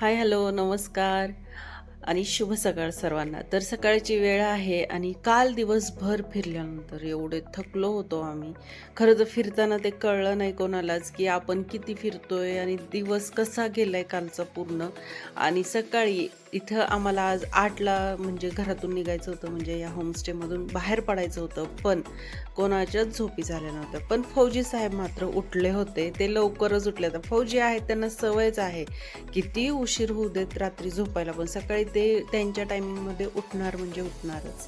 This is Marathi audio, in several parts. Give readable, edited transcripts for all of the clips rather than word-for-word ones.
हाय, हॅलो, नमस्कार आणि शुभ सकाळ सर्वांना. तर सकाळची वेळ आहे आणि काल दिवसभर फिरल्यानंतर एवढे थकलो होतो आम्ही. खरं तर फिरताना ते कळलं नाही कोणालाच, की आपण किती फिरतोय आणि दिवस कसा गेलाय कालचा पूर्ण. आणि सकाळी इथं आम्हाला आज 8ला म्हणजे घरातून निघायचं होतं, म्हणजे या होमस्टेमधून बाहेर पडायचं होतं. पण कोणाच्याच झोपी झाल्या नव्हत्या. पण फौजी साहेब मात्र उठले होते. ते लवकरच उठले. तर फौजी आहेत त्यांना सवयच आहे किती उशीर होऊ देत रात्री झोपायला, पण सकाळी ते त्यांच्या टायमिंगमध्ये उठणार म्हणजे उठणारच.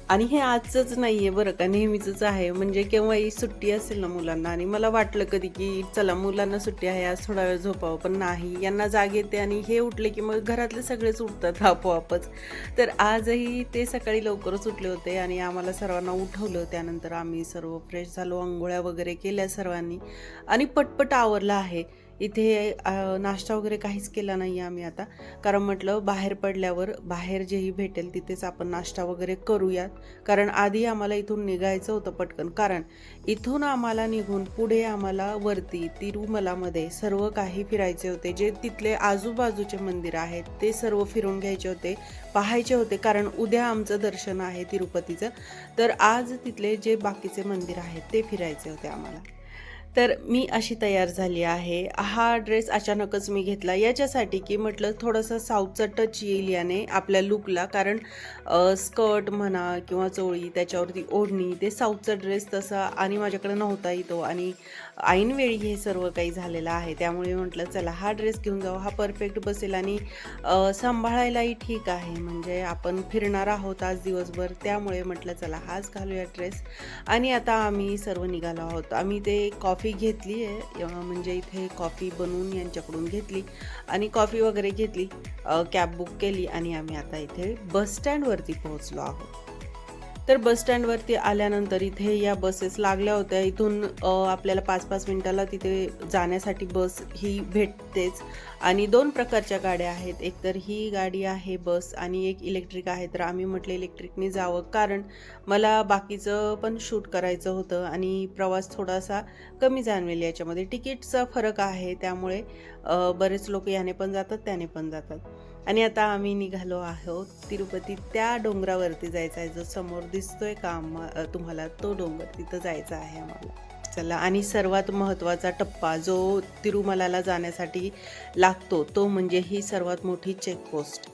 आणि हे आजचंच नाहीये बरं का, नेहमीचंच आहे. म्हणजे केव्हाही सुट्टी असेल ना मुलांना, आणि मला वाटलं कधी की चला मुलांना सुट्टी आहे आज थोडा वेळ झोपावं, पण नाही, यांना जाग येते आणि हे उठले की मग घरातले सगळेच उठतात आपोआपच. तर आजही ते सकाळी लवकरच उठले होते आणि आम्हाला सर्वांना उठवलं. त्यानंतर आम्ही सर्व फ्रेश झालो, अंघोळ्या वगैरे केल्या सर्वांनी आणि पटपट आवरलं आहे. इथे नाश्ता वगैरे काहीच केला नाही आम्ही आता, कारण म्हटलं बाहेर पडल्यावर बाहेर जेही भेटेल तिथेच आपण नाश्ता वगैरे करूयात. कारण आधी आम्हाला इथून निघायचं होतं पटकन, कारण इथून आम्हाला निघून पुढे आम्हाला वरती तिरुमलामध्ये सर्व काही फिरायचे होते. जे तिथले आजूबाजूचे मंदिर आहेत ते सर्व फिरून घ्यायचे होते, पाहायचे होते, कारण उद्या आमचं दर्शन आहे तिरुपतीचं. तर आज तिथले जे बाकीचे मंदिर आहेत ते फिरायचे होते आम्हाला. तर मी अशी तयार झाली आहे. हा ड्रेस अचानकच मी घेतला याच्यासाठी, की म्हटलं थोडंसं साऊथचा टच येईल याने आपल्या लूकला. कारण स्कर्ट म्हणा किंवा चोळी, त्याच्यावरती ओढणी, ते साऊथचा ड्रेस तसा आणि माझ्याकडे नव्हताही तो, आणि ऐनवेळी हे सर्व काही झालेलं आहे. त्यामुळे म्हटलं चला हा ड्रेस घेऊन जाऊ, हा परफेक्ट बसेल आणि सांभाळायलाही ठीक आहे. म्हणजे आपण फिरणार आहोत आज दिवसभर, त्यामुळे म्हटलं चला हाच घालूया ड्रेस. आणि आता आम्ही सर्व निघालो आहोत. आम्ही ते कॉफी घेतली आहे, म्हणजे इथे कॉफी बनवून यांच्याकडून घेतली आणि कॉफी वगैरे घेतली, कॅब बुक केली आणि आम्ही आता इथे बस स्टँडवरती पोहोचलो आहोत. तर बस स्टँडवरती आल्यानंतर इथे या बसेस लागल्या होत्या. इथून आपल्याला 5-5 मिनिटाला तिथे जाण्यासाठी बस ही भेटतेच. आणि 2 प्रकारच्या गाड्या आहेत. एक तर ही गाडी आहे बस आणि एक इलेक्ट्रिक आहे. तर आम्ही म्हटलं इलेक्ट्रिकने जावं, कारण मला बाकीचं पण शूट करायचं होतं आणि प्रवास थोडासा कमी जाणवेल याच्यामध्ये. तिकीटचा फरक आहे, त्यामुळे बरेच लोक याने पण जातात, त्याने पण जातात. आणि आता आम्ही निघालो आहोत तिरुपती त्या डोंगरावरती जायचं आहे, जो समोर दिसतोय का तुम्हाला, तो डोंगर, तिथं जायचं आहे आम्हाला. चला, आणि सर्वात महत्त्वाचा टप्पा जो तिरुमलाला जाण्यासाठी लागतो तो म्हणजे ही सर्वात मोठी चेकपोस्ट.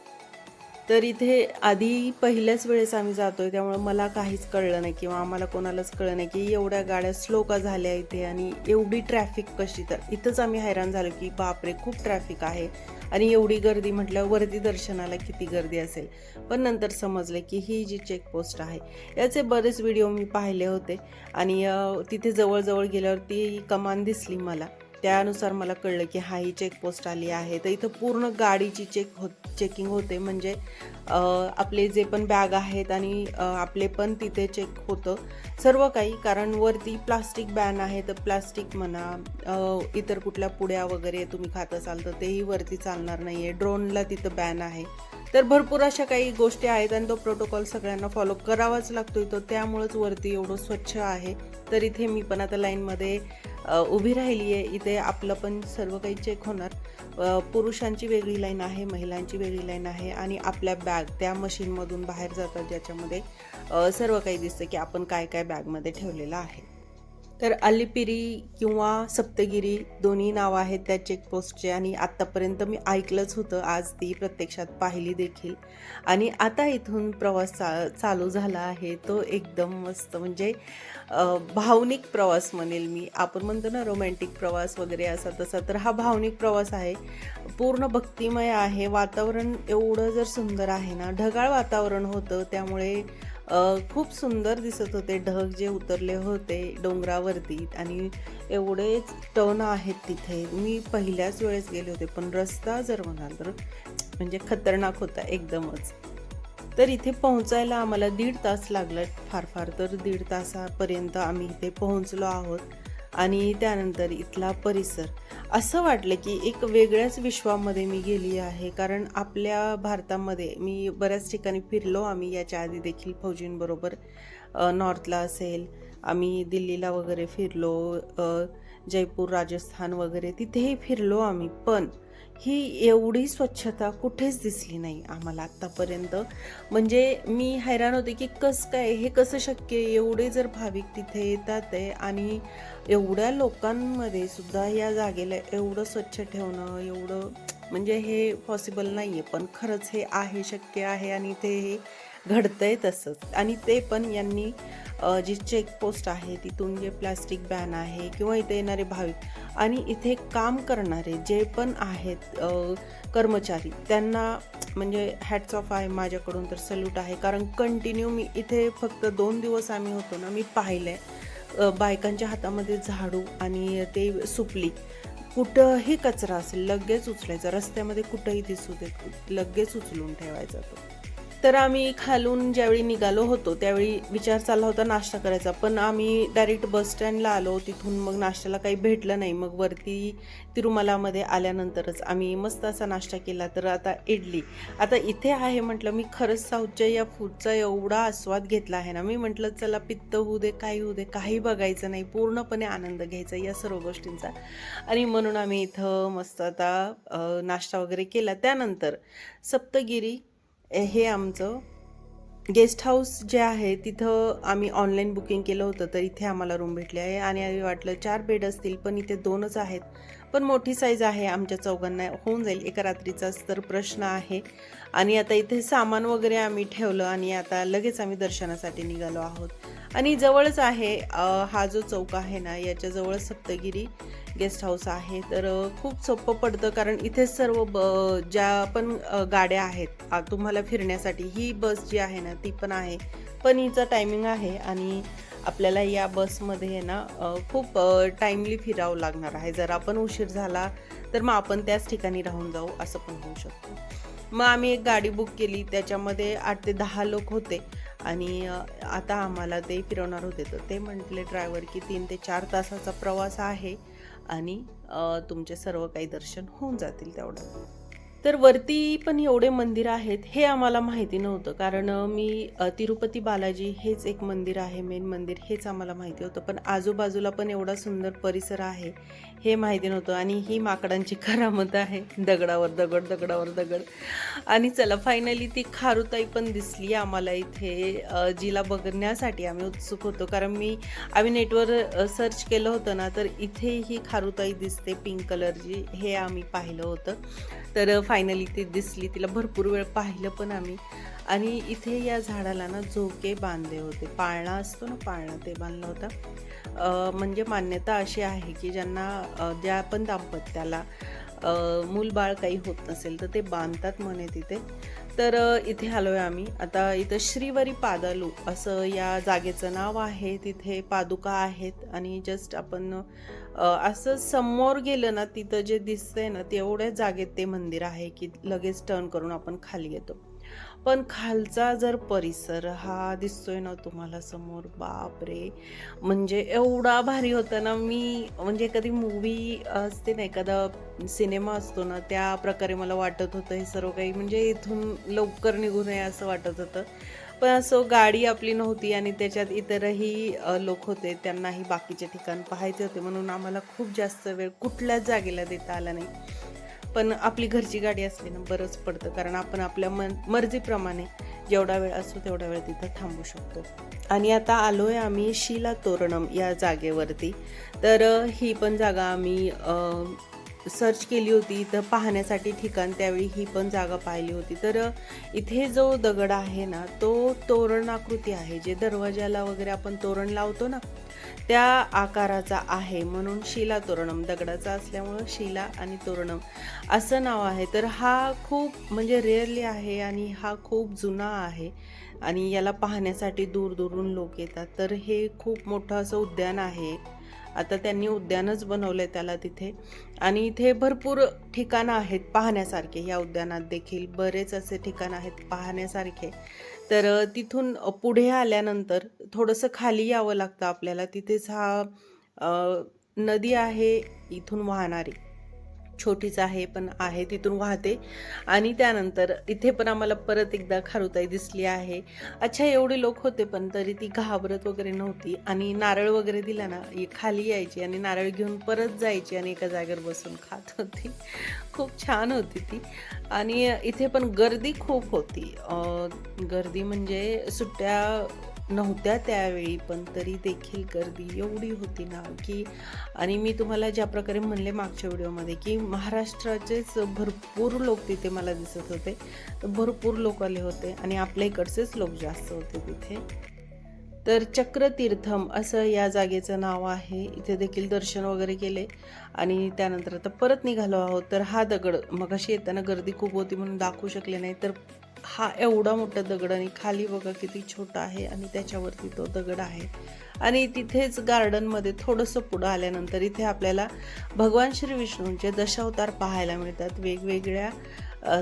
तर इथे आधी पहिल्याच वेळेस आम्ही जातोय, त्यामुळे मला काहीच कळलं नाही किंवा आम्हाला कोणालाच कळलं नाही की एवढ्या गाड्या स्लो का झाल्या इथे आणि एवढी ट्रॅफिक कशी. तर इथंच आम्ही हैराण झालो की बापरे, खूप ट्रॅफिक आहे आणि एवढी गर्दी, म्हटल्यावर वरती दर्शनाला किती गर्दी असेल. पण नंतर समजले की ही जी चेकपोस्ट आहे याचे बरेच व्हिडिओ मी पाहिले होते आणि तिथे जवळजवळ गेल्यावर ती कमान दिसली मला. त्यानुसार मला कळलं की हा ही चेकपोस्ट आली आहे. तर इथं पूर्ण गाडीची चेकिंग होते, म्हणजे आपले जे पण बॅग आहेत आणि आपले पण तिथे चेक होतं सर्व काही. कारण वरती प्लास्टिक बॅन आहे, तर प्लास्टिक म्हणा, इतर कुठल्या पुड्या वगैरे तुम्ही खात असाल तर तेही वरती चालणार नाही आहे. ड्रोनला तिथं बॅन आहे. तर भरपूर अशा काही गोष्टी आहेत आणि तो प्रोटोकॉल सगळ्यांना फॉलो करावाच लागतो इथं, त्यामुळंच वरती एवढं स्वच्छ आहे. तर इथे मी पण आता लाईनमध्ये उभी राहिली आहे. इथे आपलं पण सर्व काही चेक होणार. पुरुषांची वेगळी लाईन आहे, महिलांची वेगळी लाईन आहे आणि आपल्या बॅग त्या मशीनमधून बाहेर जातात, ज्याच्यामध्ये सर्व काही दिसतं की आपण काय काय बॅगमध्ये ठेवलेलं आहे. तर अलिपिरी किंवा सप्तगिरी दोन्ही नावं आहेत त्या चेकपोस्टचे, आणि आत्तापर्यंत मी ऐकलंच होतं, आज ती प्रत्यक्षात पाहिली देखील. आणि आता इथून प्रवास चालू झाला आहे, तो एकदम मस्त, म्हणजे भावनिक प्रवास म्हणेल मी. आपण म्हणतो ना रोमॅन्टिक प्रवास वगैरे असा तसा, तर हा भावनिक प्रवास आहे. पूर्ण भक्तिमय आहे. वातावरण एवढं जर सुंदर आहे ना, ढगाळ वातावरण होतं, त्यामुळे खूप सुंदर दिसत होते ढग जे उतरले होते डोंगरावरती. आणि एवढेच टर्न आहेत तिथे. मी पहिल्याच वेळेस गेले होते, पण रस्ता जर म्हणाल तर म्हणजे खतरनाक होता एकदमच. तर इथे पोहोचायला आम्हाला 1.5 तास लागला, फार फार तर 1.5 तासापर्यंत आम्ही इथे पोहोचलो आहोत. आणि त्यानंतर इथला परिसर असं वाटलं की एक वेगळ्याच विश्वामध्ये मी गेली आहे. कारण आपल्या भारतामध्ये मी बऱ्याच ठिकाणी फिरलो आम्ही याच्या आधी देखील फौजींबरोबर. नॉर्थला असेल, आम्ही दिल्लीला वगैरे फिरलो, जयपूर, राजस्थान वगैरे तिथेही फिरलो आम्ही. पण ही एवढी स्वच्छता कुठेच दिसली नाही आम्हाला आत्तापर्यंत. म्हणजे मी हैराण होते की कसं काय, हे कसं शक्य आहे? एवढे जर भाविक तिथे येतात आहे आणि एवढ्या लोकांमध्ये सुद्धा या जागेला एवढं स्वच्छ ठेवणं, एवढं म्हणजे हे पॉसिबल नाही आहे. पण खरंच हे आहे, शक्य आहे आणि ते हे घडतंय तसंच. आणि ते पण यांनी जी चेकपोस्ट आहे तिथून जे प्लास्टिक बॅन आहे किंवा इथे येणारे भाविक आणि इथे काम करणारे जे पण आहेत कर्मचारी, त्यांना म्हणजे हॅट्स ऑफ आहे माझ्याकडून, तर सल्यूट आहे. कारण कंटिन्यू मी इथे फक्त 2 दिवस आम्ही होतो ना, मी पाहिलं बायकांच्या हातामध्ये झाडू आणि ते सुपली. कुठंही कचरा असेल लगेच उचलायचा, रस्त्यामध्ये कुठंही दिसू देत लगेच उचलून ठेवायचा तो. तर आम्ही खालून ज्यावेळी निघालो होतो त्यावेळी विचार चालला होता नाश्ता करायचा, पण आम्ही डायरेक्ट बस स्टँडला आलो. तिथून मग नाश्त्याला काही भेटलं नाही. मग वरती तिरुमलामध्ये आल्यानंतरच आम्ही मस्त असा नाश्ता केला. तर आता इडली, आता इथे आहे म्हटलं, मी खरंच साऊथच्या या फूडचा एवढा आस्वाद घेतला आहे ना, मी म्हटलं चला पित्त होऊ दे, काही होऊ दे, काही बघायचं नाही, पूर्णपणे आनंद घ्यायचा या सर्व गोष्टींचा. आणि म्हणून आम्ही इथं मस्त आता नाश्ता वगैरे केला. त्यानंतर सप्तगिरी हे आमचं गेस्ट हाऊस जे आहे तिथं आम्ही ऑनलाईन बुकिंग केलं होतं, तर इथे आम्हाला रूम भेटली आहे. आणि आम्ही वाटलं 4 बेड असतील, पण इथे 2च आहेत. पण मोठी साईज आहे, आमच्या चौघांना होऊन जाईल एका रात्रीचाच तर प्रश्न आहे. आणि आता इथे सामान वगैरे आम्ही ठेवलं आणि आता लगेच आम्ही दर्शनासाठी निघालो आहोत. आणि जवळच आहे हा जो चौक आहे ना, याच्याजवळच सप्तगिरी गेस्ट हाऊस आहे. तर खूप सोपं पडतं, कारण इथे सर्व ज्या पण गाड्या आहेत तुम्हाला फिरण्यासाठी, ही बस जी आहे ना ती पण आहे. पण हिचं टायमिंग आहे आणि आपल्याला या बसमध्ये आहे ना खूप टाईमली फिरावं लागणार आहे. जर आपण उशीर झाला तर मग आपण त्याच ठिकाणी राहून जाऊ, असं पण होऊ शकतं. मग आम्ही एक गाडी बुक केली, त्याच्यामध्ये 8 ते 10 लोक होते. आणि आता आम्हाला ते फिरवणार होते, तर ते म्हटले ड्रायव्हर की 3 ते 4 तासाचा प्रवास आहे आणि तुमचे सर्व काही दर्शन होऊन जातील तेवढं. तर वरती पण एवढे मंदिर आहेत हे आम्हाला माहिती नव्हतं. कारण मी तिरुपती बालाजी हेच एक मंदिर आहे, मेन मंदिर हेच आम्हाला माहिती होतं. पण आजूबाजूला पण एवढा सुंदर परिसर आहे हे माहिती नव्हतं. आणि ही माकडांची करामत आहे, दगडावर दगड, दगडावर दगड. आणि चला फायनली ती खारुताई पण दिसली आम्हाला इथे, जिला बघण्यासाठी आम्ही उत्सुक होतो. कारण आम्ही नेटवर सर्च केलं होतं ना, तर इथे ही खारुताई दिसते पिंक कलरची, हे आम्ही पाहिलं होतं. तर फायनली ती दिसली, तिला भरपूर वेळ पाहिलं पण आम्ही. आणि इथे या झाडाला ना झोके बांधले होते, पाळणा असतो ना, पाळणा ते बांधला होता. म्हणजे मान्यता अशी आहे की ज्या पण दाम्पत्याला मूलबाळ काही होत नसेल तर ते बांधतात म्हणे तिथे. तर इथे आलोय आम्ही आता. इथं श्रीवरी पादालू असं या जागेचं नाव आहे. तिथे पादुका आहेत आणि जस्ट आपण असं समोर गेलं ना, तिथं जे दिसतंय ना तेवढ्याच जागेत ते मंदिर आहे की लगेच टर्न करून आपण खाली येतो. पण खालचा जर परिसर हा दिसतोय ना तुम्हाला समोर, बाप रे, म्हणजे एवढा भारी होता ना. मी म्हणजे कधी मूवी असते ना, एखादा सिनेमा असतो ना, त्या प्रकारे मला वाटत होतं हे सर्व काही. म्हणजे इथून लवकर निघू नये असं वाटत होतं. पण असं गाडी आपली नव्हती आणि त्याच्यात इतरही लोक होते, त्यांनाही बाकीचे ठिकाण पाहायचे होते, म्हणून आम्हाला खूप जास्त वेळ कुठल्याच जागेला देता आला नाही. पण आपली घरची गाडी असली ना बरंच पडतं, कारण आपण आपल्या मर्जीप्रमाणे जेवढा वेळ असतो तेवढा वेळ तिथं थांबू शकतो. आणि आता आलोय आम्ही शिला तोरणम या जागेवरती. तर ही पण जागा आम्ही सर्च केली होती इथं पाहण्यासाठी ठिकाण, त्यावेळी ही पण जागा पाहिली होती. तर इथे जो दगड आहे ना तो तोरणाकृती आहे, जे दरवाजाला वगैरे आपण तोरण लावतो ना त्या आकाराचा आहे, म्हणून शिला तोरणम, दगडाचा असल्यामुळं शिला आणि तोरणम असं नाव आहे. तर हा खूप म्हणजे रेअरली आहे आणि हा खूप जुना आहे आणि याला पाहण्यासाठी दूरदूरून लोक येतात. तर हे खूप मोठं असं उद्यान आहे. आता त्यांनी उद्यानच बनवलंय त्याला तिथे. आणि इथे भरपूर ठिकाणं आहेत पाहण्यासारखे. या उद्यानात देखील बरेच असे ठिकाण आहेत पाहण्यासारखे. तर तिथून पुढे आल्यानंतर थोडंसं खाली यावं लागतं आपल्याला. तिथेच हा नदी आहे इथून वाहणारी. छोटीच आहे पण आहे तिथून वाहते. आणि त्यानंतर इथे पण आम्हाला परत एकदा खारुताई दिसली आहे. अच्छा, एवढे लोक होते पण तरी ती घाबरत वगैरे नव्हती आणि नारळ वगैरे दिला ना खाली यायची आणि नारळ घेऊन परत जायची आणि एका जागेवर बसून खात होती. खूप छान होती ती. आणि इथे पण गर्दी खूप होती. गर्दी म्हणजे सुट्ट्या नव्हत्या त्यावेळी, पण तरी देखील गर्दी एवढी होती ना की, आणि मी तुम्हाला ज्या प्रकारे म्हणले मागच्या व्हिडिओमध्ये की महाराष्ट्राचेच भरपूर लोक तिथे मला दिसत होते. भरपूर लोक आले होते आणि आपल्या इकडचेच लोक जास्त होते तिथे. तर चक्रतीर्थम असं या जागेचं नाव आहे. इथे देखील दर्शन वगैरे केले आणि त्यानंतर आता परत निघालो आहोत. तर हा दगड मगाशी येताना गर्दी खूप होती म्हणून दाखवू शकले नाही. तर हा एवढा मोठा दगड आणि खाली बघा किती छोटा आहे आणि त्याच्यावरती तो दगड आहे. आणि तिथेच गार्डनमध्ये थोडंसं पुढं आल्यानंतर इथे आपल्याला भगवान श्री विष्णूंचे दशावतार पाहायला मिळतात वेगवेगळ्या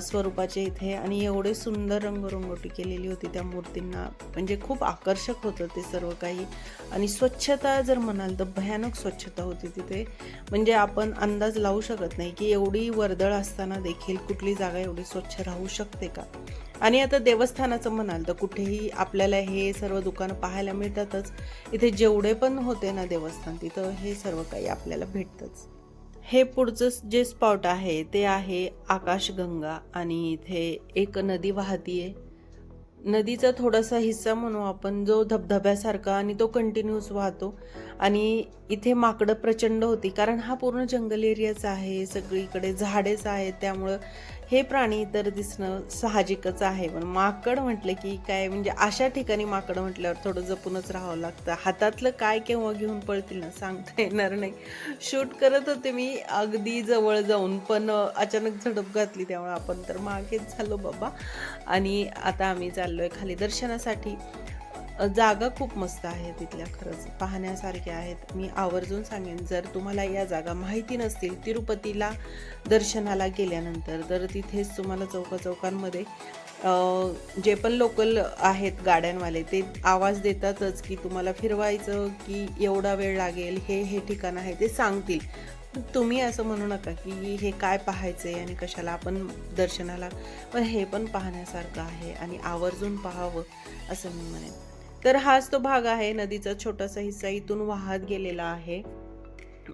स्वरूपाचे इथे. आणि एवढे सुंदर रंगरंगोटी केलेली होती त्या मूर्तींना, म्हणजे खूप आकर्षक होतं ते सर्व काही. आणि स्वच्छता जर म्हणाल तर भयानक स्वच्छता होती तिथे, म्हणजे आपण अंदाज लावू शकत नाही की एवढी वर्दळ असताना देखील कुठली जागा एवढी स्वच्छ राहू शकते का. आणि आता देवस्थानाचं म्हणाल तर कुठेही आपल्याला हे सर्व दुकानं पाहायला मिळतातच. इथे जेवढे पण होते ना देवस्थान, तिथं हे सर्व काही आपल्याला भेटतंच. हे पुढचं जे स्पॉट आहे ते आहे आकाशगंगा. आणि इथे एक नदी वाहतीये. नदीचा थोडासा हिस्सा म्हणू आपण, जो धबधब्यासारखा, आणि तो कंटिन्यूस वाहतो. आणि इथे माकडं प्रचंड होती, कारण हा पूर्ण जंगल एरियाच आहे, सगळीकडे झाडेच आहेत, त्यामुळं हे प्राणी तर दिसणं साहजिकच आहे. पण माकड म्हटलं की काय, म्हणजे अशा ठिकाणी माकडं म्हटल्यावर थोडं जपूनच राहावं लागतं. हातातलं काय केव्हा घेऊन पळतील ना सांगता येणार नाही. शूट करत होते मी अगदी जवळ जाऊन, पण अचानक झडप घातली, त्यामुळे आपण तर मागेच झालो बाबा. आणि आता आम्ही चाललोय खाली दर्शनासाठी. जागा खूप मस्त आहे तिथल्या, खरंच पाहण्यासारख्या आहेत. मी आवर्जून सांगेन, जर तुम्हाला या जागा माहिती नसतील तिरुपतीला दर्शनाला गेल्यानंतर, तर तिथेच तुम्हाला चौकांमध्ये जे पण लोकल आहेत गाड्यांवाले, ते आवाज देतातच की तुम्हाला फिरवायचं की एवढा वेळ लागेल, हे ठिकाण आहे ते सांगतील. तुम्ही असं म्हणू नका की हे काय पाहायचं आहे आणि कशाला, आपण दर्शनाला, पण हे पण पाहण्यासारखं आहे आणि आवर्जून पाहावं असं मी म्हणेन. तर हाच तो भाग आहे. नदीचा छोटासा हिस्सा इथून वाहत गेलेला आहे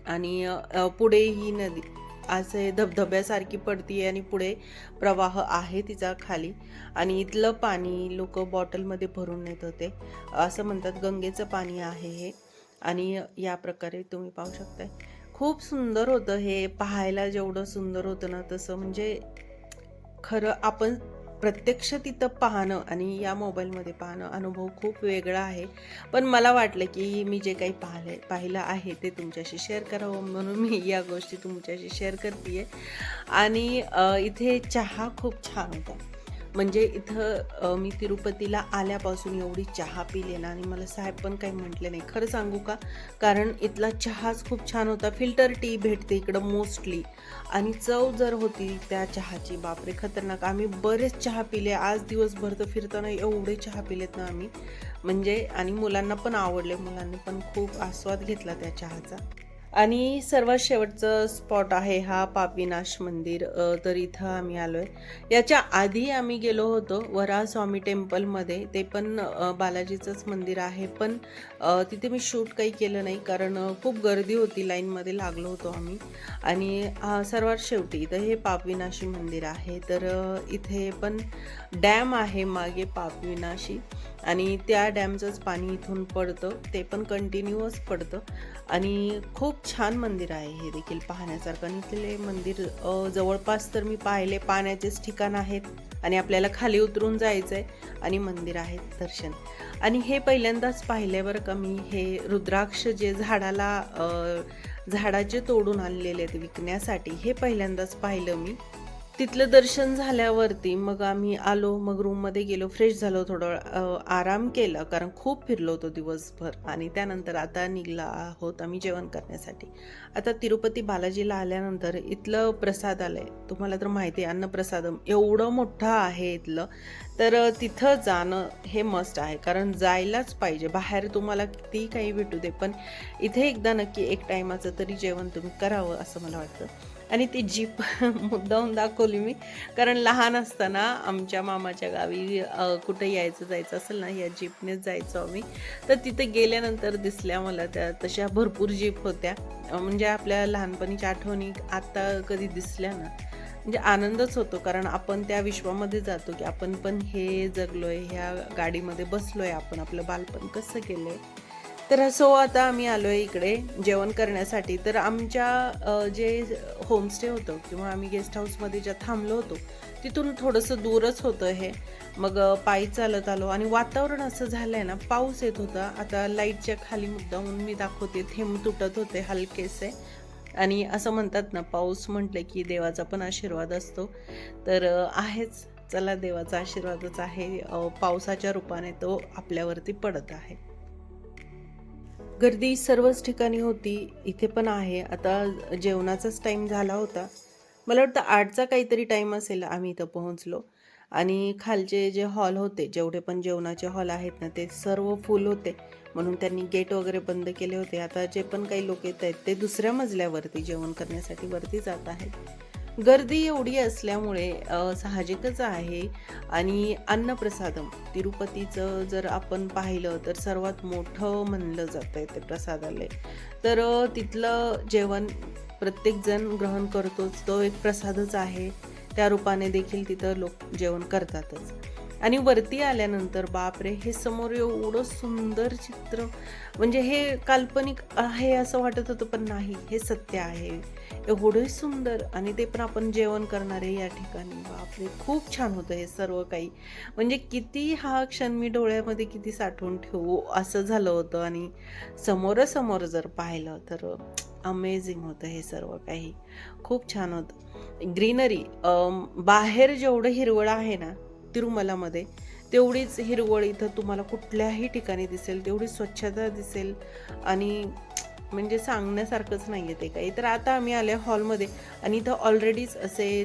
आणि पुढे ही नदी असे धबधब्यासारखी पडतीये आणि पुढे प्रवाह आहे तिचा खाली. आणि इथलं पाणी लोक बॉटलमध्ये भरून नेत होते. असं म्हणतात गंगेचं पाणी आहे हे. आणि या प्रकारे तुम्ही पाहू शकताय. खूप सुंदर होतं हे पाहायला. जेवढं सुंदर होतं ना, तसं म्हणजे खरं आपण प्रत्यक्ष तिथं पाहणं आणि या मोबाईलमध्ये पाहणं अनुभव खूप वेगळा आहे. पण मला वाटलं की मी जे काही पाहिलं आहे ते तुमच्याशी शेअर करावं, म्हणून मी या गोष्टी तुमच्याशी शेअर करते. आणि इथे चहा खूप छान होता. म्हणजे इथं मी तिरुपतीला आल्यापासून एवढी चहा पिले ना, आणि मला साहेब पण काही म्हटले नाही, खरं सांगू का. कारण इथला चहाच खूप छान होता. फिल्टर टी भेटते इकडं मोस्टली, आणि चव जर होती त्या चहाची, बापरे खतरनाक. आम्ही बरेच चहा पिले आज दिवसभर, तर फिरताना एवढे चहा पिलेत ना आम्ही, म्हणजे. आणि मुलांना पण आवडले, मुलांनी पण खूप आस्वाद घेतला त्या चहाचा. आणि सर्वात शेवटचं स्पॉट आहे हा पापविनाश मंदिर. तर इथं आम्ही आलो आहे. याच्या आधी आम्ही गेलो होतो वराहस्वामी टेम्पलमध्ये, ते पण बालाजीचंच मंदिर आहे. पण तिथे मी शूट काही केलं नाही, कारण खूप गर्दी होती, लाईनमध्ये लागलो होतो आम्ही. आणि सर्वात शेवटी इथं हे पापविनाशी मंदिर आहे. तर इथे पण डॅम आहे मागे पापविनाशी, आणि त्या डॅमचंच पाणी इथून पडतं, ते पण कंटिन्युअस पडतं. आणि खूप छान मंदिर आहे हे देखील पाहण्यासारखं. आणि इथले मंदिर जवळपास तर मी पाहिले पाण्याचेच ठिकाण आहेत, आणि आपल्याला खाली उतरून जायचं आहे आणि मंदिर आहेत दर्शन. आणि हे पहिल्यांदाच पाहिले बरं का मी, हे रुद्राक्ष जे झाडाचे तोडून आणलेले आहेत विकण्यासाठी, हे पहिल्यांदाच पाहिलं मी. तिथलं दर्शन झाल्यावरती मग आम्ही आलो, मग रूममध्ये गेलो, फ्रेश झालो, थोडं आराम केला, कारण खूप फिरलो होतो दिवसभर. आणि त्यानंतर आता निघला आहोत आम्ही जेवण करण्यासाठी. आता तिरुपती बालाजीला आल्यानंतर इथलं प्रसादालय, तुम्हाला तर माहिती आहे अन्नप्रसादम एवढं मोठं आहे इथलं, तर तिथं जाणं हे मस्ट आहे, कारण जायलाच पाहिजे. बाहेर तुम्हाला किती काही भेटू दे, पण इथे एकदा नक्की एक टायमाचं तरी जेवण तुम्ही करावं असं मला वाटतं. आणि ती जीप मुद्दामून दाखवली मी, कारण लहान असताना आमच्या मामाच्या गावी कुठे यायचं जायचं असेल ना, या जीपनेच जायचो आम्ही. तर तिथे गेल्यानंतर दिसल्या मला त्या तशा भरपूर जीप होत्या. म्हणजे आपल्या लहानपणीच्या आठवणी आता कधी दिसल्या ना, म्हणजे आनंदच होतो, कारण आपण त्या विश्वामध्ये जातो की आपण पण हे जगलोय, ह्या गाडीमध्ये बसलोय, आपण आपलं बालपण कसं केलंय. तर असो आता आम्ही आलोय इकडे जेवण करण्यासाठी. तर आमच्या जे होमस्टे होतं किंवा आम्ही गेस्ट हाऊसमध्ये ज्या थांबलो होतो, तिथून थोडंसं दूरच होतं हे. मग पायी चालत आलो आणि वातावरण असं झालंय ना, पाऊस येत होता. आता लाईटच्या खाली मुद्दामून मी दाखवते, थेंब तुटत होते हलकेसे. आणि असं म्हणतात ना, पाऊस म्हटलं की देवाचा पण आशीर्वाद असतो. तर आहेच. चला, देवाचा आशीर्वादच आहे. पावसाच्या रूपाने तो आपल्यावरती पडत आहे. गर्दी सर्वच ठिकाणी होती. इथे पण आहे. आता जेवणाचाच टाईम झाला होता. मला वाटतं 8चा काहीतरी टाईम असेल आम्ही इथं पोहोचलो. आणि खालचे जे हॉल होते, जेवढे पण जेवणाचे हॉल आहेत ना, ते सर्व फुल होते. म्हणून त्यांनी गेट वगैरे बंद केले होते. आता जे पण काही लोक येत आहेत, ते दुसऱ्या मजल्यावरती जेवण करण्यासाठी वरती जात आहेत. गर्दी एवढी असल्यामुळे साहजिकच आहे. आणि अन्नप्रसादम तिरुपतीचं जर आपण पाहिलं तर सर्वात मोठं म्हणलं जातं आहे ते प्रसादालय. तर तिथलं जेवण प्रत्येकजण ग्रहण करतोच, तो एक प्रसादच आहे. त्या रूपाने देखील तिथं लोक जेवण करतातच. आणि वरती आल्यानंतर बापरे, हे समोर एवढं सुंदर चित्र, म्हणजे हे काल्पनिक आहे असं वाटत होतं, पण नाही, हे सत्य आहे. एवढे सुंदर, आणि ते पण आपण जेवण करणारे या ठिकाणी. बापरे, खूप छान होतं हे सर्व काही. म्हणजे किती हा क्षण मी डोळ्यामध्ये किती साठवून ठेवू असं झालं होतं. आणि समोरासमोर जर पाहिलं तर अमेझिंग होतं हे सर्व काही. खूप छान होतं. ग्रीनरी, बाहेर जेवढं हिरवळ आहे ना तिरुमलामध्ये, तेवढीच हिरवळ इथं तुम्हाला कुठल्याही ठिकाणी दिसेल, तेवढी स्वच्छता दिसेल. आणि म्हणजे सांगण्यासारखंच नाही आहे ते काही. तर आता आम्ही आले हॉलमध्ये, आणि इथं ऑलरेडीच असे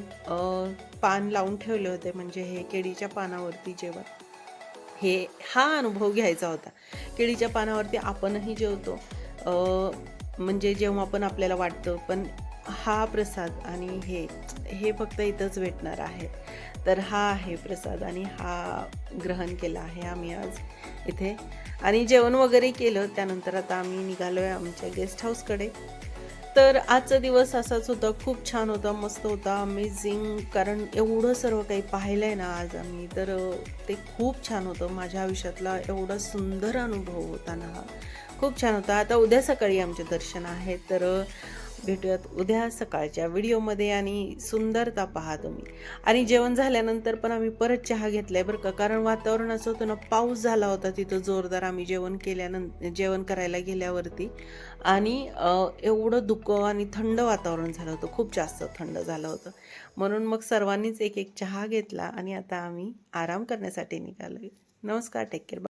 पान लावून ठेवले होते, म्हणजे हे केळीच्या पानावरती जेवण. हे हा अनुभव घ्यायचा होता. केळीच्या पानावरती आपणही जेवतो. म्हणजे जेव्हा पण आपल्याला वाटतं, पण हा प्रसाद आणि हे फक्त इथंच भेटणार आहे. तर हा आहे प्रसाद, आणि हा ग्रहण केला आहे आम्ही आज इथे. आणि जेवण वगैरे केलं. त्यानंतर आता आम्ही निघालो आहे आमच्या गेस्ट हाऊसकडे. तर आजचा दिवस असाच होता. खूप छान होता, मस्त होता, अमेझिंग. कारण एवढं सर्व काही पाहिलं आहे ना आज आम्ही, तर ते खूप छान होतं. माझ्या आयुष्यातला एवढा सुंदर अनुभव होता ना हा. खूप छान होता. आता उद्या सकाळी आमचे दर्शन आहे. तर भेटूयात उद्या सकाळच्या व्हिडिओमध्ये, आणि सुंदरता पहा तुम्ही. आणि जेवण झाल्यानंतर पण आम्ही परत चहा घेतलाय बरं का, कारण वातावरण असं होतं ना, पाऊस झाला होता तिथं जोरदार आम्ही जेवण करायला गेल्यावरती. आणि एवढं धुकं आणि थंड वातावरण झालं होतं, खूप जास्त थंड झालं होतं. म्हणून मग सर्वांनीच एक एक चहा घेतला, आणि आता आम्ही आराम करण्यासाठी निघालोय. नमस्कार, टेक केअर.